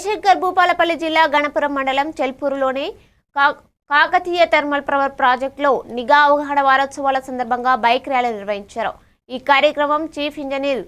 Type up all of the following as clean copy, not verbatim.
జయశంకర్ భూపాలపల్లి జిల్లా గణపురం మండలం చెల్పూరులోని Kakatiya thermal power ప్రాజెక్టులో నిఘా అవగాహన వారోత్సవాల సందర్భంగా బైక్ ర్యాలీ నిర్వహించారు. ఈ కార్యక్రమం చీఫ్ ఇంజనీర్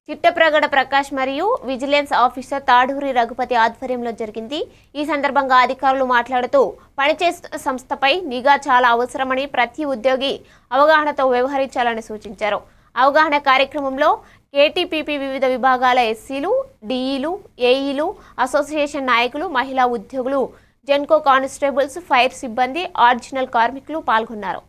చిట్టప్రగడ ప్రకాష్ మరియు విజిలెన్స్ ఆఫీసర్ తాడూరి రఘుపతి ఆధ్వర్యంలో జరిగింది. ఈ సందర్భంగా అధికారులు మాట్లాడుతూ పనిచేస్తున్న సంస్థపై నిఘా చాలా అవసరమని, ప్రతి ఉద్యోగి అవగాహనతో వ్యవహరించాలని సూచించారు. అవగాహన కార్యక్రమంలో కేటీపీపీ వివిధ విభాగాల ఎస్సీలు, డిఈలు, ఏఈలు, అసోసియేషన్ నాయకులు, మహిళా ఉద్యోగులు, జెన్కో కానిస్టేబుల్స్, ఫైర్ సిబ్బంది, ఆర్జినల్ కార్మికులు పాల్గొన్నారు.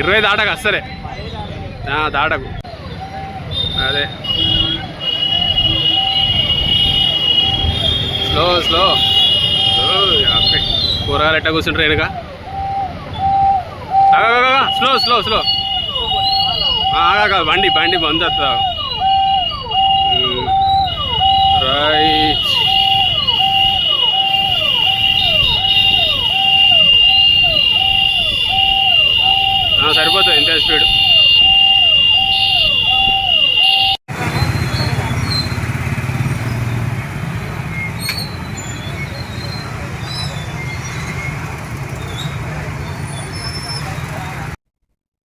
ఇరవై దాటకు అస్సలే దాటకు. అదే స్లో స్లో కూరగాయలు ఎట్ట కూర్చుంటారు వెనుక. స్లో స్లో స్లో బండి బండి బంద్ వస్తా. రైట్ సరిపోతుంది ఇంత స్పీడ్.